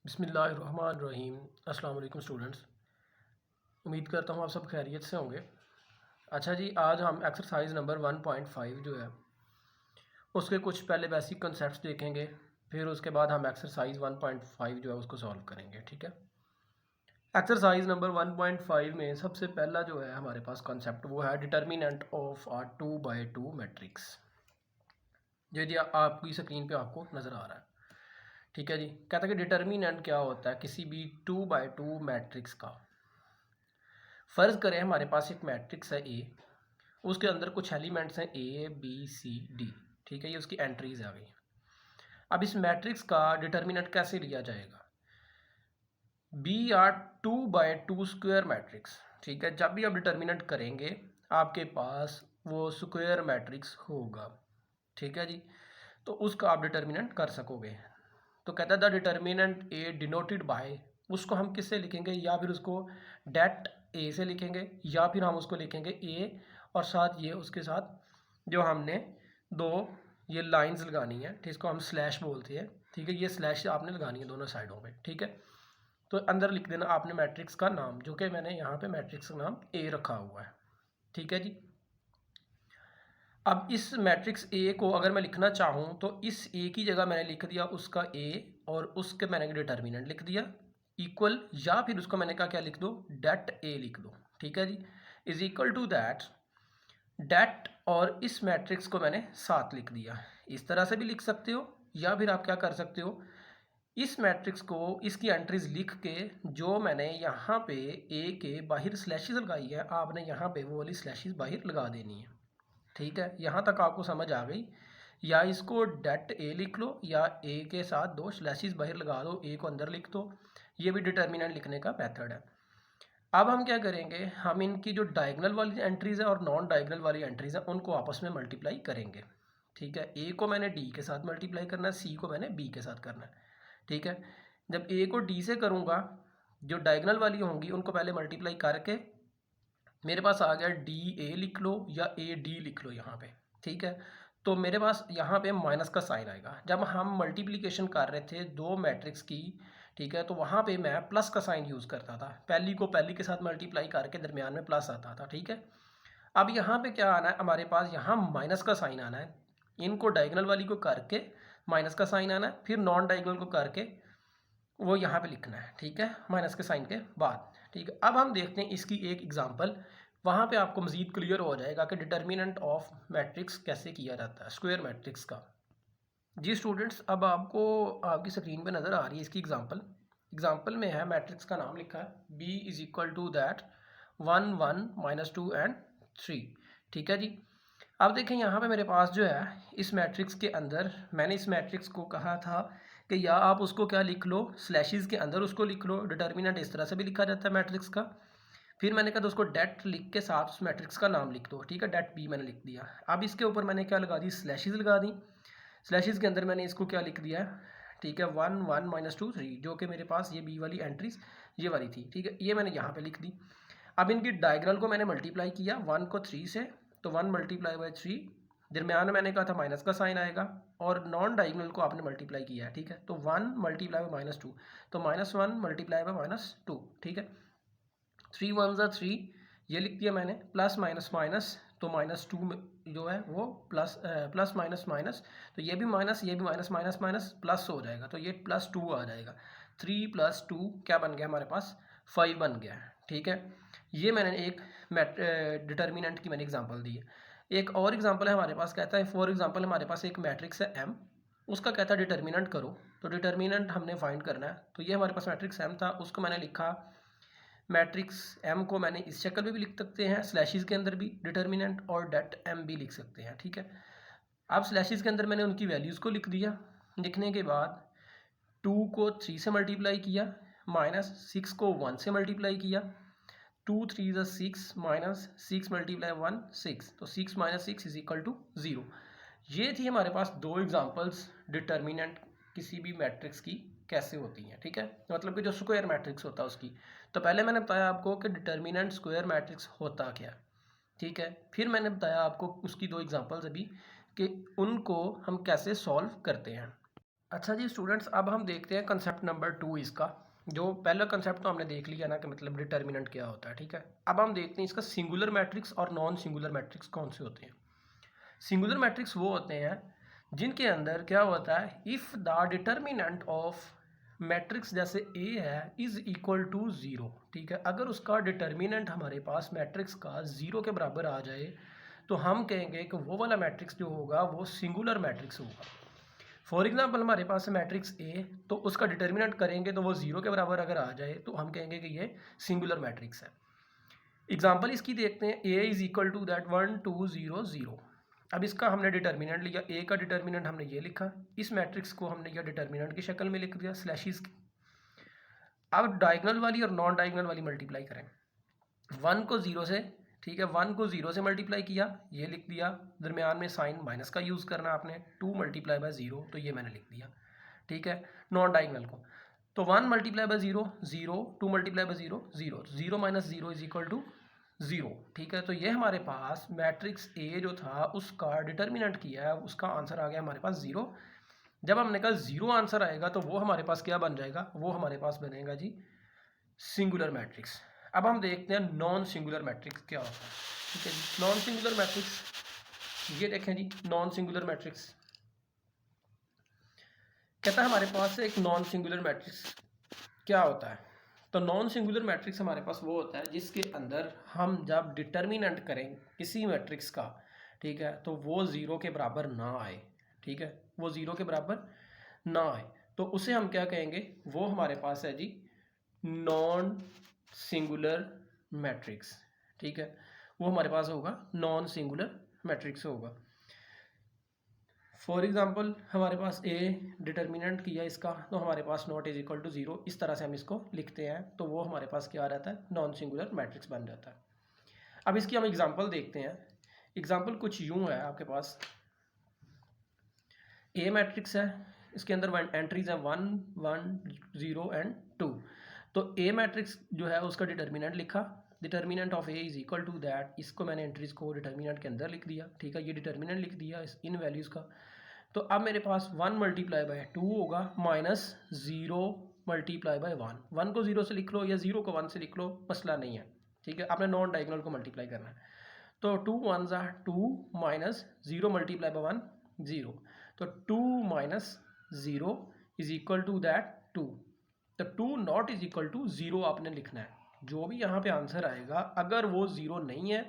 बिस्मिल्लाहिर्रहमानिर्रहीम। अस्सलाम वालेकुम स्टूडेंट्स, उम्मीद करता हूँ आप सब खैरियत से होंगे। अच्छा जी, आज हम एक्सरसाइज नंबर 1.5 जो है उसके कुछ पहले बेसिक कॉन्सेप्ट्स देखेंगे, फिर उसके बाद हम एक्सरसाइज 1.5 जो है उसको सॉल्व करेंगे। ठीक है, एक्सरसाइज नंबर 1.5 में सबसे पहला जो है हमारे पास कॉन्सेप्ट वो है determinant of uh 2x2 matrix. ये जी आपकी स्क्रीन पे आपको नज़र आ रहा है। ठीक है जी, कहता है कि डिटर्मिनेंट क्या होता है किसी भी 2x2 मैट्रिक्स का। फ़र्ज़ करें हमारे पास एक मैट्रिक्स है ए, उसके अंदर कुछ एलिमेंट्स हैं ए बी सी डी। ठीक है, ये उसकी एंट्रीज आ गई। अब इस मैट्रिक्स का डिटर्मिनेंट कैसे लिया जाएगा? B are 2x2 square matrix. ठीक है, जब भी आप डिटर्मिनेंट करेंगे आपके पास वो स्क्वायर मैट्रिक्स होगा। ठीक है जी, तो उसका आप डिटर्मिनेंट कर सकोगे। तो कहता है the determinant A denoted by, उसको हम किससे लिखेंगे? या फिर उसको डेट ए से लिखेंगे, या फिर हम उसको लिखेंगे ए और साथ ये उसके साथ जो हमने दो ये लाइंस लगानी है, ठीक, इसको हम स्लैश बोलते हैं। ठीक है, ये स्लैश आपने लगानी है दोनों साइडों पे। ठीक है, तो अंदर लिख देना आपने मैट्रिक्स का नाम, जो कि मैंने यहाँ पे मैट्रिक्स का नाम ए रखा हुआ है। ठीक है जी, अब इस मैट्रिक्स ए को अगर मैं लिखना चाहूँ तो इस ए की जगह मैंने लिख दिया उसका ए और उसके मैंने डिटर्मिनेंट लिख दिया इक्वल, या फिर उसको मैंने कहा क्या लिख दो, डेट ए लिख दो। ठीक है जी, is equal to that det और इस मैट्रिक्स को मैंने साथ लिख दिया। इस तरह से भी लिख सकते हो, या फिर आप क्या कर सकते हो, इस मैट्रिक्स को इसकी एंट्रीज लिख के जो मैंने यहाँ पे ए के बाहर स्लैशेस लगाई है, आपने यहाँ पे वो वाली स्लैशेस बाहर लगा देनी है। ठीक है, यहाँ तक आपको समझ आ गई? या इसको डेट ए लिख लो, या ए के साथ दो स्लैशेस बाहर लगा दो, ए को अंदर लिख दो। ये भी डिटर्मिनेंट लिखने का मेथड है। अब हम क्या करेंगे, हम इनकी जो डायगोनल वाली एंट्रीज है और नॉन डायगोनल वाली एंट्रीज है उनको आपस में मल्टीप्लाई करेंगे। ठीक है, ए को मैंने डी के साथ मल्टीप्लाई करना है, सी को मैंने बी के साथ करना है। ठीक है, जब ए को डी से करूँगा, जो डायगोनल वाली होंगी उनको पहले मल्टीप्लाई करके मेरे पास आ गया डी ए लिख लो या ए डी लिख लो यहाँ पे। ठीक है, तो मेरे पास यहाँ पे माइनस का साइन आएगा। जब हम मल्टीप्लिकेशन कर रहे थे दो मैट्रिक्स की, ठीक है, तो वहाँ पे मैं प्लस का साइन यूज़ करता था, पहली को पहली के साथ मल्टीप्लाई करके दरमियान में प्लस आता था। ठीक है, अब यहाँ पे क्या आना है हमारे पास, यहाँ माइनस का साइन आना है। इनको डायगोनल वाली को करके माइनस का साइन आना है, फिर नॉन डायगोनल को करके वो यहाँ पे लिखना है। ठीक है, माइनस के साइन के बाद। ठीक है, अब हम देखते हैं इसकी एक एग्जांपल, वहाँ पे आपको मज़ीद क्लियर हो जाएगा कि डिटर्मिनेंट ऑफ मैट्रिक्स कैसे किया जाता है, स्क्वायर मैट्रिक्स का। जी स्टूडेंट्स, अब आपको आपकी स्क्रीन पे नज़र आ रही है इसकी एग्जांपल में है मैट्रिक्स का नाम लिखा है B is equal to that 1 1 -2 and 3। ठीक है जी, अब देखें यहाँ पे मेरे पास जो है इस मैट्रिक्स के अंदर मैंने इस मैट्रिक्स को कहा था कि या आप उसको क्या लिख लो, स्लैशेस के अंदर उसको लिख लो। डिटर्मिनेंट इस तरह से भी लिखा जाता है मैट्रिक्स का। फिर मैंने कहा तो उसको डेट लिख के साथ उस मैट्रिक्स का नाम लिख दो। ठीक है, डेट बी मैंने लिख दिया। अब इसके ऊपर मैंने क्या लगा दी, स्लैशेस लगा दी। स्लैशेस के अंदर मैंने इसको क्या लिख दिया है, ठीक है, 1 1 -2 3, जो कि मेरे पास ये बी वाली एंट्रीज ये वाली थी। ठीक है, ये मैंने यहाँ पे लिख दी। अब इनकी डायगोनल को मैंने मल्टीप्लाई किया 1 को 3 से, तो 1 मल्टीप्लाई बाई 3, दरमियान में मैंने कहा था माइनस का साइन आएगा, और नॉन डायगोनल को आपने मल्टीप्लाई किया है। ठीक है, तो 1 मल्टीप्लाई बाई -2, तो -1 मल्टीप्लाई बाई -2। ठीक है, 3 1 ज़ा 3, ये लिख दिया मैंने, प्लस माइनस माइनस, तो -2 जो है वो प्लस प्लस माइनस माइनस, तो ये भी माइनस, ये भी माइनस, माइनस माइनस प्लस हो जाएगा, तो ये +2 आ जाएगा। 3 + 2 क्या बन गया हमारे पास, 5 बन गया। ठीक है, ये मैंने एक डिटर्मिनेंट की मैंने एग्जांपल दी है। एक और एग्जांपल है हमारे पास, कहता है फॉर एग्जांपल हमारे पास एक मैट्रिक्स है एम, उसका कहता है डिटर्मिनेंट करो। तो डिटर्मिनेंट हमने फाइंड करना है। तो ये हमारे पास मैट्रिक्स एम था, उसको मैंने लिखा, मैट्रिक्स एम को मैंने इस शक्ल में भी लिख सकते हैं, स्लैशेस के अंदर भी डिटर्मिनेंट और डेट एम भी लिख सकते हैं। ठीक है, अब स्लैशेस के अंदर मैंने उनकी वैल्यूज़ को लिख दिया। लिखने के बाद 2 को 3 से मल्टीप्लाई किया, -6 को 1 से मल्टीप्लाई किया, 2 3 ज़ा 6, -6 मल्टीप्लाई 1 6, तो 6 - 6 इज इक्वल टू 0। ये थी हमारे पास दो एग्जांपल्स डिटर्मिनेंट किसी भी मैट्रिक्स की कैसे होती हैं। ठीक है, मतलब कि जो स्क्वायर मैट्रिक्स होता है उसकी। तो पहले मैंने बताया आपको कि डिटर्मिनेंट स्क्वायर मैट्रिक्स होता क्या। ठीक है, फिर मैंने बताया आपको उसकी दो एग्जांपल्स अभी कि उनको हम कैसे सॉल्व करते हैं। अच्छा जी स्टूडेंट्स, अब हम देखते हैं कंसेप्ट नंबर 2 इसका। जो पहला कंसेप्ट तो हमने देख लिया ना कि मतलब डिटर्मिनेंट क्या होता है, ठीक है। अब हम देखते हैं इसका सिंगुलर मैट्रिक्स और नॉन सिंगुलर मैट्रिक्स कौन से होते हैं। सिंगुलर मैट्रिक्स वो होते हैं जिनके अंदर क्या होता है, if the determinant of matrix जैसे ए है इज़ इक्वल टू ज़ीरो, ठीक है। अगर उसका डिटर्मिनेंट हमारे पास मैट्रिक्स का ज़ीरो के बराबर आ जाए तो हम कहेंगे कि वो वाला मैट्रिक्स जो होगा वो सिंगुलर मैट्रिक्स होगा। फॉर एग्जाम्पल हमारे पास है मैट्रिक्स ए, तो उसका डिटर्मिनेंट करेंगे तो वो ज़ीरो के बराबर अगर आ जाए तो हम कहेंगे कि ये सिंगुलर मैट्रिक्स है। एग्जाम्पल इसकी देखते हैं, A is equal to that 1 2 0 0। अब इसका हमने डिटर्मिनेंट लिया, ए का डिटर्मिनेंट हमने ये लिखा, इस मैट्रिक्स को हमने यह डिटर्मिनेंट की शक्ल में लिख दिया स्लैशेस की। अब डायगोनल वाली और नॉन डायगोनल वाली मल्टीप्लाई करें। 1 को 0 से, ठीक है, 1 को 0 से मल्टीप्लाई किया, ये लिख दिया, दरमियान में साइन माइनस का यूज़ करना आपने, 2 मल्टीप्लाई बाय 0, तो ये मैंने लिख दिया, ठीक है। नॉन डायगोनल को तो 1 multiply by 0 0, 2 multiply by 0 0, 0 minus 0 is equal to 0, ठीक है। तो ये हमारे पास मैट्रिक्स ए जो था उसका डिटर्मिनेंट किया है, उसका आंसर आ गया हमारे पास 0। जब हमने कहा 0 आंसर आएगा तो वो हमारे पास क्या बन जाएगा, वो हमारे पास बनेगा जी सिंगुलर मैट्रिक्स। अब हम देखते हैं नॉन सिंगुलर मैट्रिक्स क्या होता है, ठीक है जी। नॉन सिंगुलर मैट्रिक्स, ये देखें जी, नॉन सिंगुलर मैट्रिक्स कहता है हमारे पास एक नॉन सिंगुलर मैट्रिक्स क्या होता है। तो नॉन सिंगुलर मैट्रिक्स हमारे पास वो होता है जिसके अंदर हम जब डिटर्मिनेंट करें किसी मैट्रिक्स का, ठीक है, तो वो ज़ीरो के बराबर ना आए, ठीक है, वो ज़ीरो के बराबर ना आए, तो उसे हम क्या कहेंगे, वो हमारे पास है जी नॉन सिंगुलर मैट्रिक्स, ठीक है। वो हमारे पास होगा नॉन सिंगुलर मैट्रिक्स होगा। फॉर एग्जांपल हमारे पास ए डिटर्मिनेंट किया इसका, तो हमारे पास not is equal to zero, इस तरह से हम इसको लिखते हैं, तो वो हमारे पास क्या रहता है, नॉन सिंगुलर मैट्रिक्स बन जाता है। अब इसकी हम एग्जांपल देखते हैं। एग्जांपल कुछ यूं है, आपके पास ए मैट्रिक्स है, इसके अंदर एंट्रीज हैं 1 1 0 एंड 2। तो ए मैट्रिक्स जो है उसका डिटर्मिनेंट लिखा, determinant of A is equal to that, इसको मैंने एंट्रीज को डिटर्मिनेंट के अंदर लिख दिया, ठीक है, ये डिटर्मिनेंट लिख दिया इन वैल्यूज़ का। तो अब मेरे पास 1 मल्टीप्लाई बाय 2 होगा माइनस 0 मल्टीप्लाई बाय 1। 1 को 0 से लिख लो या 0 को 1 से लिख लो, मसला नहीं है, ठीक है। आपने नॉन डायगोनल को मल्टीप्लाई करना है, तो 2 1 ज़ा 2 माइनस 0 मल्टीप्लाई बाय 1 0, तो 2 minus 0 is equal to that 2। तो 2 नॉट इज इक्वल टू 0 आपने लिखना है। जो भी यहाँ पे आंसर आएगा अगर वो 0 नहीं है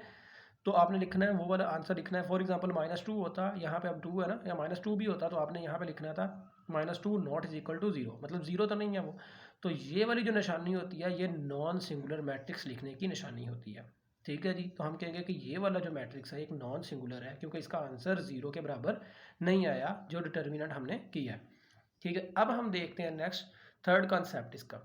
तो आपने लिखना है वो वाला आंसर लिखना है। फॉर एग्जांपल -2 होता, यहाँ पे अब 2 है ना, या -2 भी होता तो आपने यहाँ पे लिखना था -2 नॉट इज इक्वल टू 0, मतलब 0 तो नहीं है वो। तो ये वाली जो निशानी होती है ये नॉन सिंगुलर मैट्रिक्स लिखने की निशानी होती है, ठीक है जी। तो हम कहेंगे कि ये वाला जो मैट्रिक्स है एक नॉन सिंगुलर है क्योंकि इसका आंसर 0 के बराबर नहीं आया जो डिटर्मिनेंट हमने किया है, ठीक है। अब हम देखते हैं नेक्स्ट थर्ड कॉन्सेप्ट इसका।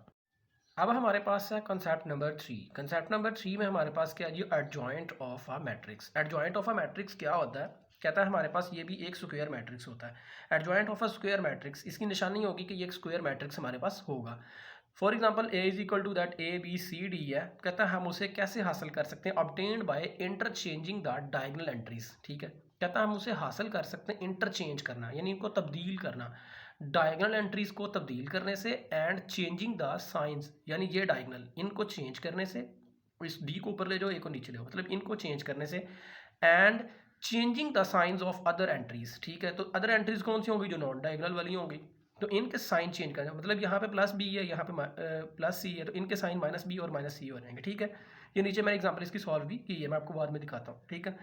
अब हमारे पास है कंसेप्ट नंबर 3। कंसेप्ट नंबर 3 में हमारे पास क्या है जी, adjoint of a matrix. Adjoint of a matrix क्या होता है, कहता है हमारे पास ये भी एक स्क्वायर मैट्रिक्स होता है। Adjoint of a square matrix, इसकी निशानी होगी कि ये एक स्क्वायर मैट्रिक्स हमारे पास होगा। For example A is equal to that A B C D है, कहता है हम उसे कैसे हासिल कर सकते हैं, obtained by interchanging the diagonal entries, ठीक है। कहता है हम उसे हासिल कर सकते हैं इंटरचेंज करना, यानी इनको तब्दील करना, डायगोनल एंट्रीज को तब्दील करने से, एंड चेंजिंग द साइंस, यानी ये डायगोनल इनको चेंज करने से, इस डी को ऊपर ले जाओ, ए को नीचे ले जाओ, मतलब इनको चेंज करने से, and changing the science of other entries, ठीक है। तो अदर एंट्रीज कौन सी होंगी, जो नॉन डायगोनल वाली होंगी, तो इनके साइन चेंज करना, मतलब यहाँ पे प्लस बी है, यहाँ पे प्लस सी है, तो इनके साइन माइनस बी और माइनस सी हो जाएंगे, ठीक है। ये नीचे मैंने एग्जाम्पल इसकी सॉल्व भी की है, मैं आपको बाद में दिखाता हूँ, ठीक है।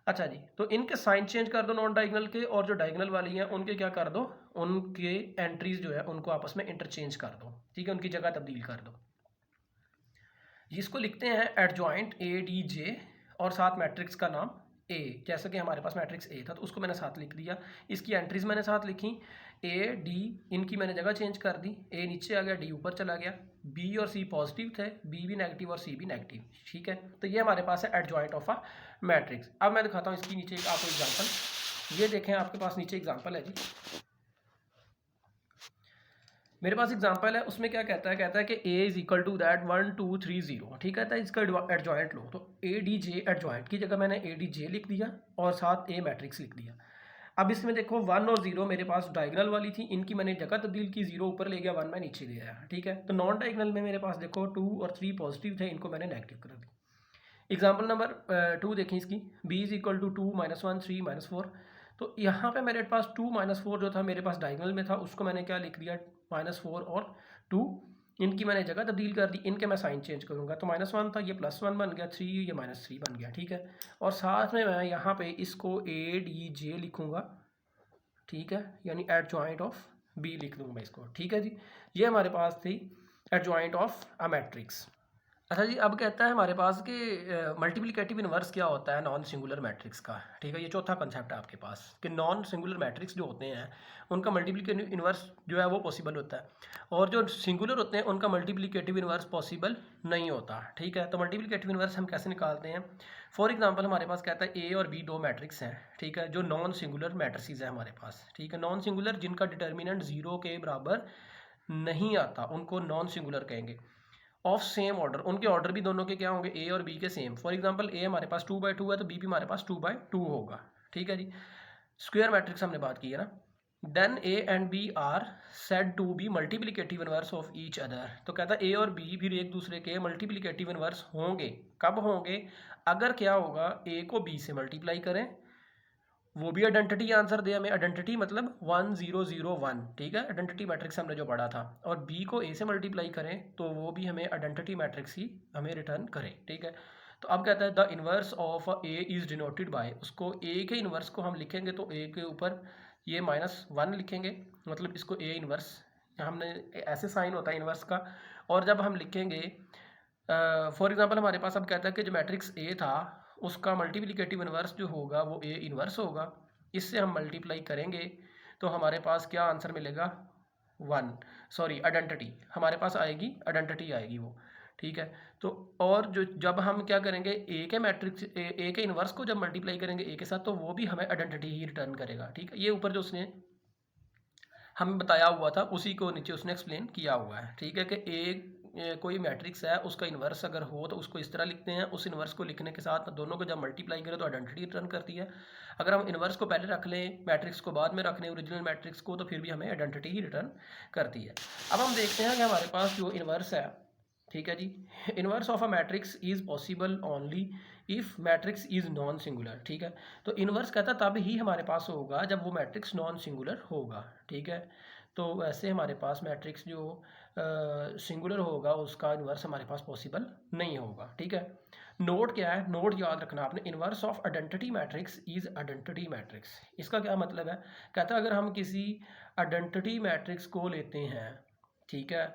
अच्छा जी, तो इनके साइन चेंज कर दो नॉन डायगोनल के, और जो डायगोनल वाली हैं उनके क्या कर दो, उनके एंट्रीज जो है उनको आपस में इंटरचेंज कर दो, ठीक है, उनकी जगह तब्दील कर दो। जिसको लिखते हैं एडजॉइंट ए डी जे, और साथ मैट्रिक्स का नाम ए, जैसा कि हमारे पास मैट्रिक्स ए था तो उसको मैंने साथ लिख दिया, इसकी एंट्रीज मैंने साथ लिखी, ए डी, इनकी मैंने जगह चेंज कर दी, ए नीचे आ गया, डी ऊपर चला गया, बी और सी पॉजिटिव थे, बी भी नेगेटिव और सी भी नेगेटिव, ठीक है। तो ये हमारे पास है एडजॉइंट ऑफ अ मैट्रिक्स। अब मैं दिखाता हूँ इसकी नीचे एक आपको एग्जाम्पल, ये देखें आपके पास नीचे एग्जाम्पल है जी, मेरे पास एग्जांपल है, उसमें क्या कहता है कि a is equal to that 1 2 3 0, ठीक है, इसका एडजॉइंट लो, तो ए डी जे एडजॉइंट की जगह मैंने ए डी जे लिख दिया और साथ ए मैट्रिक्स लिख दिया। अब इसमें देखो 1 और 0 मेरे पास डायगनल वाली थी, इनकी मैंने जगह तब्दील की, 0 ऊपर ले गया, 1 मैं नीचे ले आया, ठीक है। तो नॉन डायगनल में मेरे पास देखो 2 और 3 पॉजिटिव थे, इनको मैंने नेगेटिव कर दिया। एग्जाम्पल नंबर 2 देखें इसकी, b इज इक्वल टू 2 -1 3 -4। तो यहाँ पे मेरे पास 2 -4 जो था मेरे पास डायगनल में था, उसको मैंने क्या लिख दिया, -4 और 2, इनकी मैंने जगह तब्दील कर दी, इनके मैं साइन चेंज करूँगा। तो -1 था, ये +1 बन गया, 3 ये -3 बन गया, ठीक है। और साथ में मैं यहाँ पे इसको ADJ लिखूँगा, ठीक है, यानी एडजॉइंट ऑफ बी लिख दूँगा इसको, ठीक है जी। ये हमारे पास थी एडजॉइंट ऑफ अ मैट्रिक्स। अच्छा जी, अब कहता है हमारे पास कि मल्टीप्लिकेटिव इन्वर्स क्या होता है नॉन सिंगुलर मैट्रिक्स का, ठीक है। ये चौथा कंसेप्ट है आपके पास कि नॉन सिंगुलर मैट्रिक्स जो होते हैं उनका मल्टीप्लिकेटिव इन्वर्स जो है वो पॉसिबल होता है, और जो सिंगुलर होते हैं उनका मल्टीप्लिकेटिव इन्वर्स पॉसिबल नहीं होता, ठीक है। तो मल्टीप्लिकेटिव इन्वर्स हम कैसे निकालते हैं? फॉर एग्जांपल हमारे पास कहता है ए और बी दो मैट्रिक्स हैं, ठीक है, जो नॉन सिंगुलर मैट्रिसेस है हमारे पास, ठीक है। नॉन सिंगुलर जिनका डिटर्मिनेंट 0 के बराबर नहीं आता उनको नॉन सिंगुलर कहेंगे। ऑफ सेम ऑर्डर, उनके ऑर्डर भी दोनों के क्या होंगे, ए और बी के सेम। फॉर एग्जांपल ए हमारे पास 2/2 है तो बी भी हमारे पास 2/2 होगा, ठीक है जी। स्क्वायर मैट्रिक्स हमने बात की है ना। Then A and B are said to be multiplicative inverse of each other. तो कहता है ए और बी फिर एक दूसरे के मल्टीप्लिकेटिव इनवर्स होंगे। कब होंगे? अगर क्या होगा, ए को बी से मल्टीप्लाई करें, वो भी आइडेंटिटी आंसर दे हमें, आइडेंटिटी मतलब 1 0 0 1, ठीक है, आइडेंटिटी मैट्रिक्स हमने जो पढ़ा था, और बी को ए से मल्टीप्लाई करें तो वो भी हमें आइडेंटिटी मैट्रिक्स ही हमें रिटर्न करे, ठीक है। तो अब कहता है the inverse of A is denoted by, उसको ए के इन्वर्स को हम लिखेंगे तो ए के ऊपर ये -1 लिखेंगे, मतलब इसको ए इन्वर्स, हमने ऐसे साइन होता है इन्वर्स का। और जब हम लिखेंगे फॉर एग्जांपल हमारे पास अब कहता है कि जो मैट्रिक्स ए था उसका मल्टीप्लिकेटिव इन्वर्स जो होगा वो ए इन्वर्स होगा, इससे हम मल्टीप्लाई करेंगे तो हमारे पास क्या आंसर मिलेगा, 1, सॉरी आइडेंटिटी हमारे पास आएगी, आइडेंटिटी आएगी वो, ठीक है। तो और जो जब हम क्या करेंगे, ए के मैट्रिक्स ए के इन्वर्स को जब मल्टीप्लाई करेंगे ए के साथ तो वो भी हमें आइडेंटिटी ही रिटर्न करेगा, ठीक है। ये ऊपर जो उसने हमें बताया हुआ था उसी को नीचे उसने एक्सप्लेन किया हुआ है, ठीक है, कि एक कोई मैट्रिक्स है उसका इन्वर्स अगर हो तो उसको इस तरह लिखते हैं, उस इन्वर्स को लिखने के साथ दोनों को जब मल्टीप्लाई करें तो आइडेंटिटी रिटर्न करती है। अगर हम इन्वर्स को पहले रख लें, मैट्रिक्स को बाद में रख लें, ओरिजिनल मैट्रिक्स को, तो फिर भी हमें आइडेंटिटी ही रिटर्न करती है। अब हम देखते हैं कि हमारे पास जो इन्वर्स है, ठीक है जी, inverse of a matrix is possible only if matrix is non singular, ठीक है। तो इन्वर्स कहता तब ही हमारे पास होगा जब वो मैट्रिक्स नॉन सिंगुलर होगा, ठीक है। तो वैसे हमारे पास मैट्रिक्स जो सिंगुलर होगा उसका इन्वर्स हमारे पास पॉसिबल नहीं होगा, ठीक है। नोट क्या है, नोट याद रखना आपने, inverse of identity matrix is identity matrix. इसका क्या मतलब है? कहता है अगर हम किसी आइडेंटिटी मैट्रिक्स को लेते हैं, ठीक है,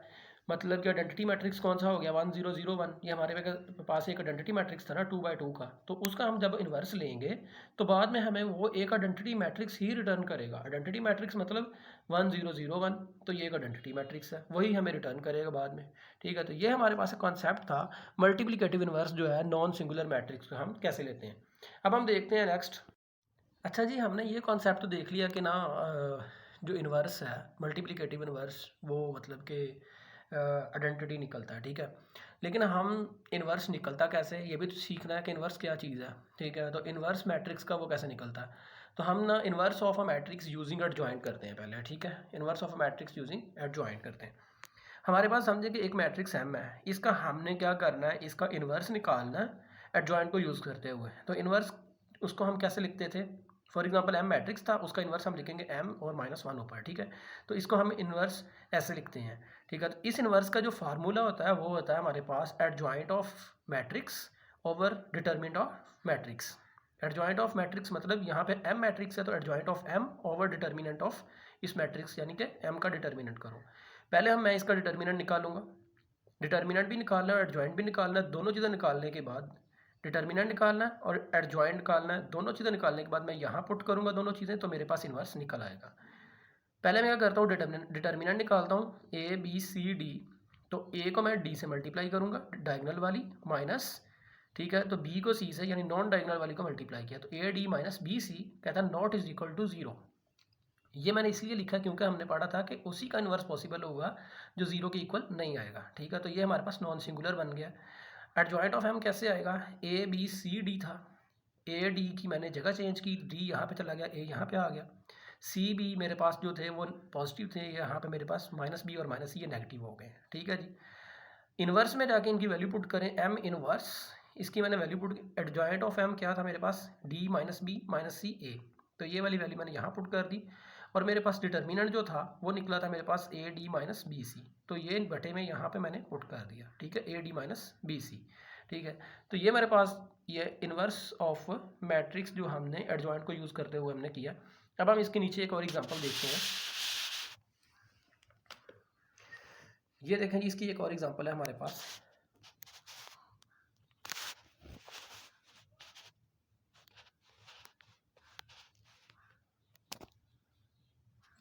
मतलब कि आइडेंटिटी मैट्रिक्स कौन सा हो गया, 1 0 0 1, ये हमारे पास एक आइडेंटिटी मैट्रिक्स था ना 2/2 का, तो उसका हम जब इन्वर्स लेंगे तो बाद में हमें वो एक आइडेंटिटी मैट्रिक्स ही रिटर्न करेगा। आइडेंटिटी मैट्रिक्स मतलब 1 0 0 1, तो ये एक आइडेंटिटी मैट्रिक्स है, वही हमें रिटर्न करेगा बाद में, ठीक है। तो ये हमारे पास एक कॉन्सेप्ट था मल्टीप्लिकेटिव इन्वर्स जो है नॉन सिंगुलर मैट्रिक्स को हम कैसे लेते हैं। अब हम देखते हैं नेक्स्ट। अच्छा जी, हमने ये कॉन्सेप्ट तो देख लिया कि ना जो इन्वर्स है मल्टीप्लिकेटिव इन्वर्स वो मतलब कि आइडेंटिटी निकलता है, ठीक है। लेकिन हम इन्वर्स निकलता कैसे, ये भी तो सीखना है कि इन्वर्स क्या चीज़ है, ठीक है। तो इन्वर्स मैट्रिक्स का वो कैसे निकलता है, तो हम ना inverse of a matrix using adjoint करते हैं पहले, ठीक है। Inverse of a matrix using adjoint करते हैं। हमारे पास समझे कि एक मैट्रिक्स एम है, इसका हमने क्या करना है, इसका इन्वर्स निकालना है एडजॉइंट को यूज़ करते हुए। तो इन्वर्स उसको हम कैसे लिखते थे, फॉर एग्जांपल एम मैट्रिक्स था, उसका इन्वर्स हम लिखेंगे एम और -1 ऊपर, ठीक है। तो इसको हम इन्वर्स ऐसे लिखते हैं, ठीक है। तो इस इन्वर्स का जो फार्मूला होता है वो होता है हमारे पास adjoint of matrix over determinant of matrix. Adjoint of matrix मतलब यहाँ पे एम मैट्रिक्स है तो adjoint of M over determinant of इस मैट्रिक्स, यानी कि एम का डिटर्मिनेंट करो। पहले मैं इसका डिटर्मिनेंट निकालूंगा, डिटर्मिनेंट भी निकालना है, एडजॉइंट भी निकालना है, दोनों चीज़ें निकालने के बाद डिटर्मिनेंट निकालना है और एडजॉइंट निकालना है, दोनों चीज़ें निकालने के बाद मैं यहाँ पुट करूँगा दोनों चीज़ें, तो मेरे पास इन्वर्स निकल आएगा। पहले मैं क्या करता हूँ, डिटर्मिनेंट निकालता हूँ ए बी सी डी, तो ए को मैं डी से मल्टीप्लाई करूँगा डायगनल वाली माइनस, ठीक है, तो बी को सी से यानी नॉन डायगनल वाली को मल्टीप्लाई किया, तो A D minus B C कहता है नॉट इज इक्वल टू 0। ये मैंने इसलिए लिखा क्योंकि हमने पढ़ा था कि उसी का इन्वर्स पॉसिबल होगा जो 0 के इक्वल नहीं आएगा, ठीक है। तो ये हमारे पास नॉन सिंगुलर बन गया। एडजॉइंट ऑफ एम कैसे आएगा, ए बी सी डी था, ए डी की मैंने जगह चेंज की, डी यहाँ पे चला गया, ए यहाँ पे आ गया। सी बी मेरे पास जो थे वो पॉजिटिव थे, यहाँ पे मेरे पास माइनस बी और माइनस सी ये नेगेटिव हो गए। ठीक है जी। इन्वर्स में जाके इनकी वैल्यू पुट करें, एम इन्वर्स, इसकी मैंने value put, adjoint of M क्या था मेरे पास, D minus B minus C A, तो ये वाली वैल्यू मैंने यहाँ पुट कर दी। और मेरे पास डिटर्मिनेंट जो था वो निकला था मेरे पास A D minus B C, तो ये बटे में यहाँ पे मैंने पुट कर दिया। ठीक है, A D minus B C. ठीक है, तो ये मेरे पास ये इन्वर्स ऑफ मैट्रिक्स जो हमने एडजॉइंट को यूज़ करते हुए हमने किया। अब हम इसके नीचे एक और एग्जांपल देखते हैं। ये देखें जी, इसकी एक और एग्जांपल है हमारे पास।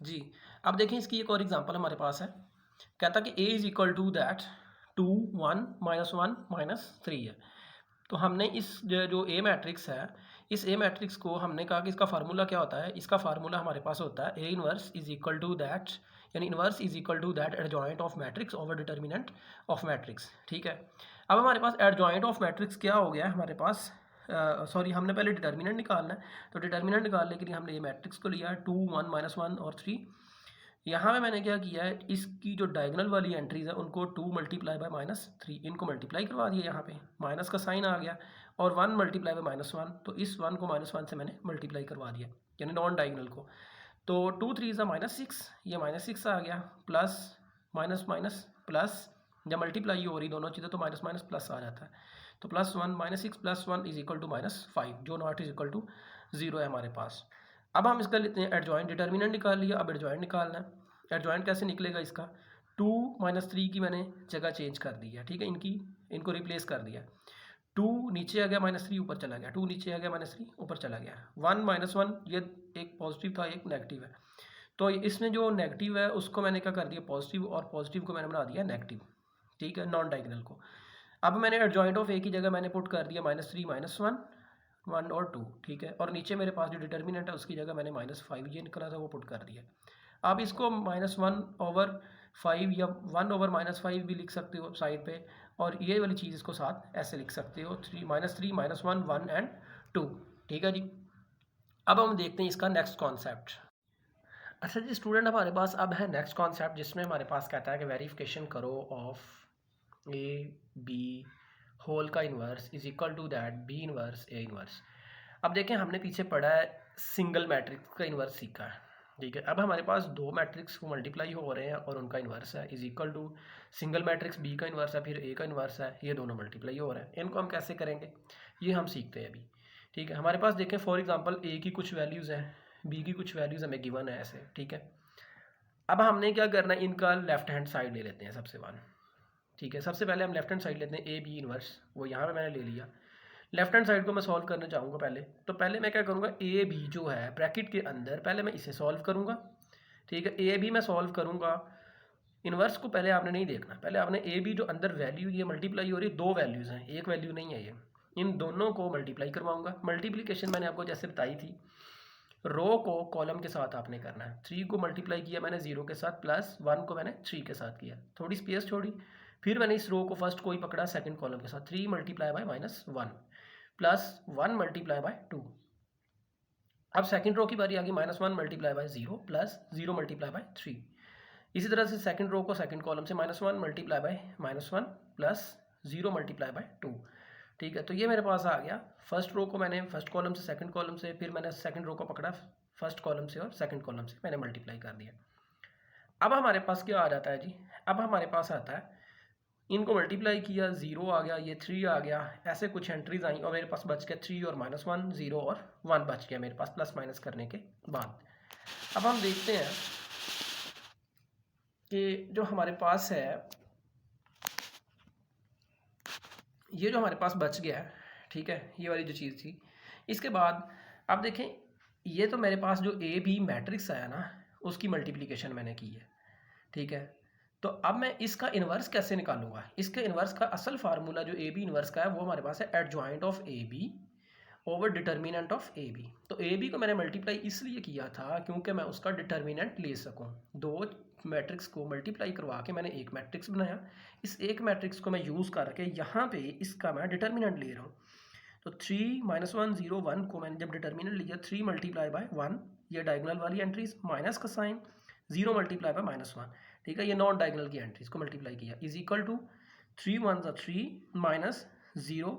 जी, अब देखें इसकी एक और एग्जांपल हमारे पास है। कहता कि a is equal to that 2 1 -1 -3 है। तो हमने इस जो ए मैट्रिक्स है, इस ए मैट्रिक्स को हमने कहा कि इसका फार्मूला क्या होता है। इसका फार्मूला हमारे पास होता है A inverse is equal to that, यानी inverse is equal to that adjoint of matrix over determinant of matrix. ठीक है, अब हमारे पास एडजॉइंट ऑफ मैट्रिक्स क्या हो गया है हमारे पास, सॉरी हमने पहले डिटर्मिनेंट निकालना है। तो डिटर्मिनेंट निकालने के लिए हमने ये मैट्रिक्स को लिया 2 1 -1 और 3। यहाँ पे मैंने क्या किया है, इसकी जो डायगोनल वाली एंट्रीज है उनको 2 मल्टीप्लाई बाय -3 इनको मल्टीप्लाई करवा दिया। यहाँ पे माइनस का साइन आ गया, और 1 मल्टीप्लाई बाय -1, तो इस 1 को -1 से मैंने मल्टीप्लाई करवा दिया, यानी नॉन डायगोनल को। तो 2 3 -6, ये -6 आ गया, प्लस माइनस माइनस प्लस, जब मल्टीप्लाई हो रही दोनों चीज़ें तो माइनस माइनस प्लस आ जाता है। तो +1 -6 + 1 इज इक्वल टू -5, जो नॉट इज इक्वल टू 0 है हमारे पास। अब हम इसका लेते हैं एडजॉइंट, डिटर्मिनेंट निकाल लिया, अब एडजॉइंट निकालना है। एडजॉइंट कैसे निकलेगा इसका, 2 -3 की मैंने जगह चेंज कर दी है। ठीक है, इनको रिप्लेस कर दिया। 2 नीचे आ गया, -3 ऊपर चला गया, 2 नीचे आ गया, -3 ऊपर चला गया। 1 -1 ये एक पॉजिटिव था, एक नेगेटिव है, तो इसमें जो नेगेटिव है उसको मैंने क्या कर दिया पॉजिटिव, और पॉजिटिव को मैंने बना दिया नेगेटिव। ठीक है, नॉन डायगोनल को। अब मैंने एडजॉइंट ऑफ ए की जगह मैंने पुट कर दिया -3 -1 1 और 2। ठीक है, और नीचे मेरे पास जो डिटर्मिनेंट है उसकी जगह मैंने -5 ये निकला था वो पुट कर दिया। आप इसको -1/5 या 1/-5 भी लिख सकते हो साइड पे, और ये वाली चीज़ इसको साथ ऐसे लिख सकते हो, 3 -1 1 एंड 2। ठीक है जी, अब हम देखते हैं इसका नेक्स्ट कॉन्सेप्ट। अच्छा जी स्टूडेंट, हमारे पास अब है नेक्स्ट कॉन्सेप्ट, जिसमें हमारे पास कहता है कि वेरिफिकेशन करो ऑफ ए बी होल का inverse is equal to that B inverse A inverse. अब देखें, हमने पीछे पढ़ा है सिंगल मैट्रिक्स का इन्वर्स सीखा है। ठीक है, अब हमारे पास दो मैट्रिक्स को मल्टीप्लाई हो रहे हैं और उनका इन्वर्स है is equal to single matrix B का इन्वर्स है, फिर ए का इन्वर्स है, ये दोनों मल्टीप्लाई हो रहे हैं। इनको हम कैसे करेंगे ये हम सीखते हैं अभी। ठीक है, हमारे पास देखें फॉर एग्जांपल ए की कुछ वैल्यूज़ हैं, बी की कुछ वैल्यूज़ हमें गिवन है ऐसे। ठीक है, अब हमने क्या करना है, इनका लेफ्ट हैंड साइड ले लेते हैं सबसे वन। ठीक है, सबसे पहले हम लेफ्ट हैंड साइड लेते हैं, ए बी इन्वर्स, वो यहाँ पे मैंने ले लिया। लेफ्ट हैंड साइड को मैं सॉल्व करना चाहूँगा पहले, तो पहले मैं क्या करूँगा, ए बी जो है ब्रैकेट के अंदर पहले मैं इसे सॉल्व करूँगा। ठीक है, ए बी मैं सॉल्व करूँगा, इन्वर्स को पहले आपने नहीं देखना, पहले आपने ए बी जो अंदर वैल्यू ये मल्टीप्लाई हो रही है, दो वैल्यूज़ हैं, एक वैल्यू नहीं है ये, इन दोनों को मल्टीप्लाई करवाऊँगा। मल्टीप्लिकेशन मैंने आपको जैसे बताई थी, रो को कॉलम के साथ आपने करना है। 3 को मल्टीप्लाई किया मैंने 0 के साथ, प्लस 1 को मैंने 3 के साथ किया, थोड़ी स्पेस छोड़ी, फिर मैंने इस रो को फर्स्ट को ही पकड़ा सेकंड कॉलम के साथ, 3 multiply by -1 plus 1 multiply by 2। अब सेकंड रो की बारी आ गई, -1 multiply by 0 plus 0 multiply by 3। इसी तरह से सेकंड रो को सेकंड कॉलम से -1 multiply by -1 plus 0 multiply by 2। ठीक है, तो ये मेरे पास आ गया। फर्स्ट रो को मैंने फर्स्ट कॉलम से सेकंड कॉलम से, फिर मैंने सेकंड रो को पकड़ा फर्स्ट कॉलम से और सेकंड कॉलम से मैंने मल्टीप्लाई कर दिया। अब हमारे पास क्या आ जाता है जी, अब हमारे पास आता है, इनको मल्टीप्लाई किया, 0 आ गया, ये 3 आ गया, ऐसे कुछ एंट्रीज आई और मेरे पास बच गया 3 और -1, 0 और 1 बच गया मेरे पास प्लस माइनस करने के बाद। अब हम देखते हैं कि जो हमारे पास है, ये जो हमारे पास बच गया है, ठीक है, ये वाली जो चीज़ थी, इसके बाद अब देखें, ये तो मेरे पास जो ए बी मैट्रिक्स आया ना, उसकी मल्टीप्लिकेशन मैंने की है। ठीक है, तो अब मैं इसका इन्वर्स कैसे निकालूंगा, इसके इन्वर्स का असल फार्मूला जो ए बी इन्वर्स का है वो हमारे पास है adjoint of A B over determinant of A B. तो ए बी को मैंने मल्टीप्लाई इसलिए किया था क्योंकि मैं उसका डिटर्मिनेंट ले सकूं। दो मैट्रिक्स को मल्टीप्लाई करवा के मैंने एक मैट्रिक्स बनाया, इस एक मैट्रिक्स को मैं यूज़ करके यहाँ पे इसका मैं डिटर्मिनेंट ले रहा हूँ। तो 3 -1 0 1 को मैंने जब डिटर्मिनेंट लिया 3 मल्टीप्लाई बाय 1, ये डायगोनल वाली एंट्रीज, माइनस का साइन 0 मल्टीप्लाई बाय -1, ठीक है, ये नॉन डायगोनल की एंट्रीज को मल्टीप्लाई किया, is equal to 3 1 3 minus 0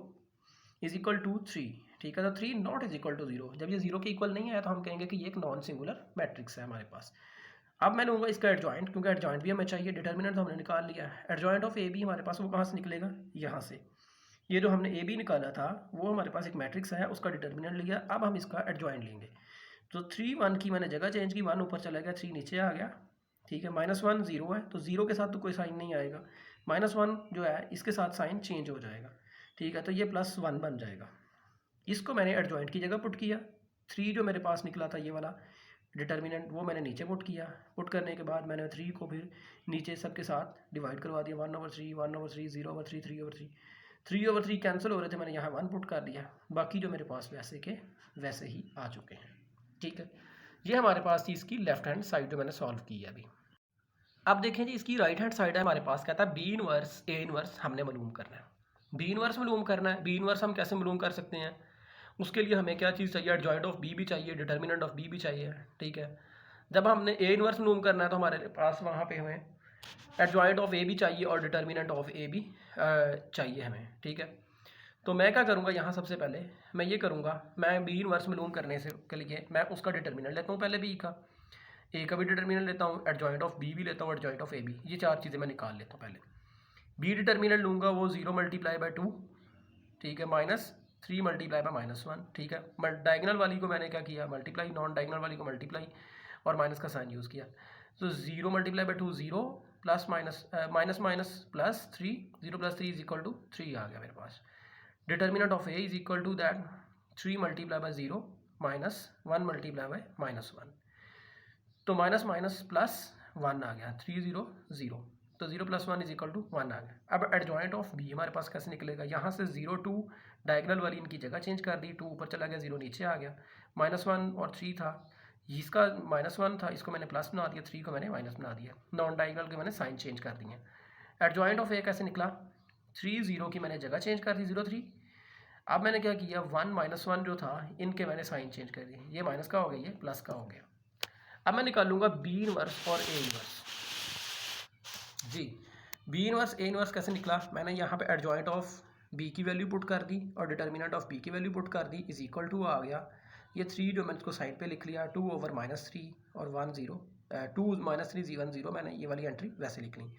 is equal to 3, ठीक है। तो 3 नॉट इज इक्वल टू 0, जब ये 0 के इक्वल नहीं आया तो हम कहेंगे कि ये एक नॉन सिंगुलर मैट्रिक्स है हमारे पास। अब मैं लूँगा इसका एडजॉइंट, क्योंकि एडजॉइंट भी हमें चाहिए, डिटर्मिनेंट तो हमने निकाल लिया। एडजॉइंट ऑफ ए बी हमारे पास वो कहाँ से निकलेगा, यहाँ से। ये जो हमने ए बी निकाला था वो हमारे पास एक मैट्रिक्स है, उसका डिटर्मिनेंट लिया, अब हम इसका एडजॉइंट लेंगे। तो 3 1 की मैंने जगह चेंज की, 1 ऊपर चला गया, 3 नीचे आ गया, ठीक है। -1 0 है, तो 0 के साथ तो कोई साइन नहीं आएगा, -1 जो है इसके साथ साइन चेंज हो जाएगा, ठीक है, तो ये +1 बन जाएगा। इसको मैंने एडजॉइंट की जगह पुट किया, 3 जो मेरे पास निकला था ये वाला डिटर्मिनेंट वो मैंने नीचे पुट किया, पुट करने के बाद मैंने 3 को फिर नीचे सबके साथ डिवाइड करवा दिया, 1/3 1/3 0/3 3/3 3/3 कैंसिल हो रहे थे, मैंने यहाँ 1 पुट कर दिया, बाकी जो मेरे पास वैसे के वैसे ही आ चुके हैं, ठीक है। ये हमारे पास थी इसकी लेफ्ट हैंड साइड जो मैंने सॉल्व की है अभी। अब देखें जी, इसकी राइट हैंड साइड है हमारे पास, कहता है बी इनवर्स ए इनवर्स हमने मालूम करना है। बी इनवर्स मालूम करना है, बी इनवर्स हम कैसे मालूम कर सकते हैं, उसके लिए हमें क्या चीज़ चाहिए, एडजॉइंट ऑफ बी भी चाहिए, डिटर्मिनेंट ऑफ बी भी चाहिए, ठीक है। जब हमने ए इनवर्स मालूम करना है तो हमारे पास वहाँ पे हमें एडजॉइंट ऑफ ए भी चाहिए और डिटर्मिनेंट ऑफ ए भी चाहिए हमें, ठीक है। तो मैं क्या करूँगा, यहाँ सबसे पहले मैं ये करूँगा, मैं बी इनवर्स मालूम करने से के लिए मैं उसका डिटर्मिनेंट लेता हूँ पहले बी का, ए का भी डिटर्मिनेंट लेता हूँ, एडजॉइंट ऑफ बी भी लेता हूँ, एडजॉइंट ऑफ ए भी, ये 4 चीज़ें मैं निकाल लेता हूँ पहले। बी डिटर्मिनेंट लूँगा वो 0 मल्टीप्लाई बाय 2, ठीक है, -3 मल्टीप्लाई बाय -1, ठीक है। डायगोनल वाली को मैंने क्या किया, मल्टीप्लाई, नॉन डायगोनल वाली को मल्टीप्लाई और माइनस का साइन यूज़ किया। तो 0 multiply by 2 0 plus minus minus minus plus 3, 0 + 3 = 3 आ गया मेरे पास। Determinant of A is equal to that 3 multiply by 0 -1 multiply by -1, तो माइनस माइनस प्लस 1 आ गया, 3 0 0, तो 0 + 1 = 1 आ गया। अब एडजॉइंट ऑफ बी हमारे पास कैसे निकलेगा, यहाँ से 0 2 डायगोनल वाली इनकी जगह चेंज कर दी, 2 ऊपर चला गया, 0 नीचे आ गया, -1 और 3 था, इसका -1 था, इसको मैंने प्लस बना दिया, 3 को मैंने माइनस बना दिया, नॉन डायगोनल के मैंने साइन चेंज कर दिए। एडजॉइंट ऑफ ए कैसे निकला, 3 0 की मैंने जगह चेंज कर दी, 0 3। अब मैंने क्या किया, 1 -1 जो था इनके मैंने साइन चेंज कर दिए, ये माइनस का हो गया, ये प्लस का हो गया। अब मैं निकालूंगा बी इनवर्स और ए इनवर्स जी। बी इनवर्स ए इनवर्स कैसे निकला, मैंने यहाँ पे एडजॉइंट ऑफ बी की वैल्यू पुट कर दी और डिटर्मिनेंट ऑफ बी की वैल्यू पुट कर दी, इज इक्वल टू आ गया, ये 3 जो मैंने इसको साइड पे लिख लिया, 2 ओवर -3 और 1 0, 2 -3 1 0, मैंने ये वाली एंट्री वैसे लिख ली।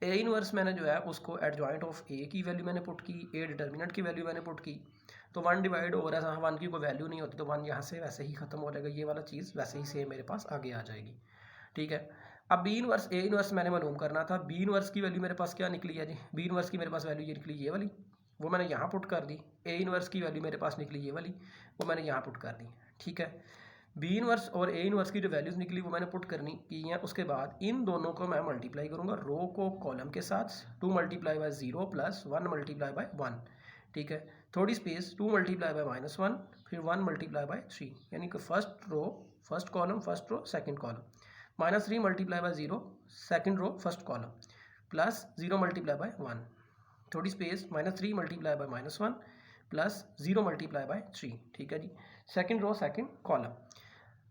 ए इनवर्स मैंने जो है उसको एडजॉइंट ऑफ ए की वैल्यू मैंने पुट की, ए डिटर्मिनेंट की वैल्यू मैंने पुट की, तो 1 डिवाइड ओवर है, 1 की कोई वैल्यू नहीं होती, तो 1 यहाँ से वैसे ही खत्म हो जाएगा, ये वाला चीज़ वैसे ही सेम मेरे पास आगे आ जाएगी, ठीक है। अब बी इनवर्स ए इनवर्स मैंने मालूम करना था, बी इनवर्स की वैल्यू मेरे पास क्या निकली है जी, बी इनवर्स की मेरे पास वैल्यू ये निकली, ये वाली, वो मैंने यहाँ पुट कर दी। ए इनवर्स की वैल्यू मेरे पास निकली ये वाली, वो मैंने यहाँ पुट कर दी, ठीक है। बी इनवर्स और ए इनवर्स की जो वैल्यूज़ निकली वो मैंने पुट करनी की हैं, उसके बाद इन दोनों को मैं मल्टीप्लाई करूँगा, रो को कॉलम के साथ, 2 multiply by 0 plus 1 multiply by 1, ठीक है, थोड़ी स्पेस, 2 मल्टीप्लाई बाय -1 फिर 1 मल्टीप्लाई बाय 3, यानी कि first row first column, first row second column, -3 multiply by 0 second row first column, plus 0 multiply by 1, थोड़ी space, -3 multiply by -1 plus 0 multiply by 3, ठीक है जी, सेकंड रो सेकंड कॉलम।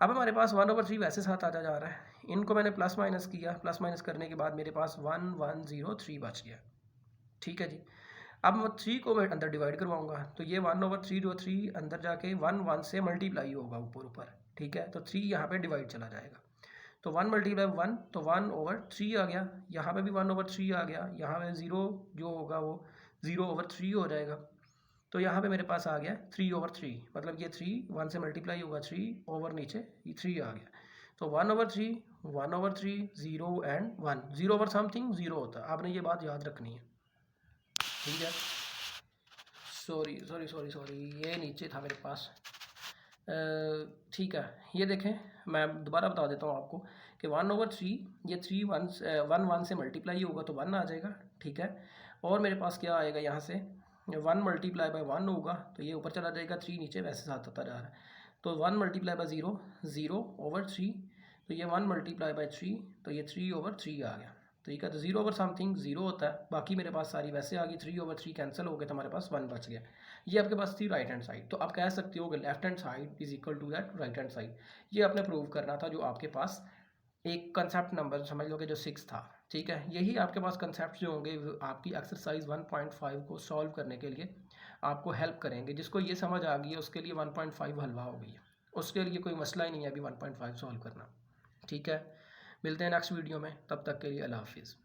अब हमारे पास 1/3 वैसे साथ आता जा रहा है, इनको मैंने प्लस माइनस किया, प्लस माइनस करने के बाद मेरे पास 1 1 0 3 बच गया, ठीक है जी। अब मैं 3 को मैं अंदर डिवाइड करवाऊंगा, तो ये 1/3 जो 3 अंदर जाके 1 1 से मल्टीप्लाई होगा ऊपर ऊपर, ठीक है, तो 3 यहाँ पे डिवाइड चला जाएगा, तो 1 मल्टीप्लाई 1, तो 1/3 आ गया, यहाँ पे भी 1/3 आ गया, यहाँ पे 0 जो होगा वो 0/3 हो जाएगा, तो यहाँ पे मेरे पास आ गया 3/3, मतलब ये 3 1 से मल्टीप्लाई होगा, 3 ओवर नीचे ये 3 आ गया, तो 1/3 1/3 0 एंड 1, 0 ओवर समथिंग 0 होता है, आपने ये बात याद रखनी है, ठीक है। सॉरी सॉरी सॉरी सॉरी, ये नीचे था मेरे पास, ठीक है। ये देखें, मैं दोबारा बता देता हूँ आपको कि 1/3 ये 3 1 से मल्टीप्लाई होगा तो 1 आ जाएगा, ठीक है, और मेरे पास क्या आएगा, यहाँ से 1 मल्टीप्लाई बाय 1 होगा, तो ये ऊपर चला जाएगा, 3 नीचे वैसे साथ आता जा रहा है, तो 1 मल्टीप्लाई बाय 0 0/3, तो ये 1 मल्टीप्लाई बाय 3, तो ये 3/3 आ गया, ठीक है, तो 0/समथिंग 0 होता है, बाकी मेरे पास सारी वैसे आ गई, 3/3 कैंसिल हो गए तो हमारे पास 1 बच गया। ये आपके पास थी राइट हैंड साइड, तो आप कह सकते हो कि left hand side is equal to that right hand side. ये आपने प्रूव करना था, जो आपके पास एक कंसेप्ट नंबर समझ लो कि जो 6 था। ठीक है, यही आपके पास कंसेप्ट जो होंगे आपकी एक्सरसाइज 1.5 को सॉल्व करने के लिए आपको हेल्प करेंगे। जिसको ये समझ आ गई है उसके लिए 1.5 हलवा हो गई है, उसके लिए कोई मसला ही नहीं है अभी 1.5 सॉल्व करना। ठीक है, मिलते हैं नेक्स्ट वीडियो में, तब तक के लिए अल्लाह हाफिज़।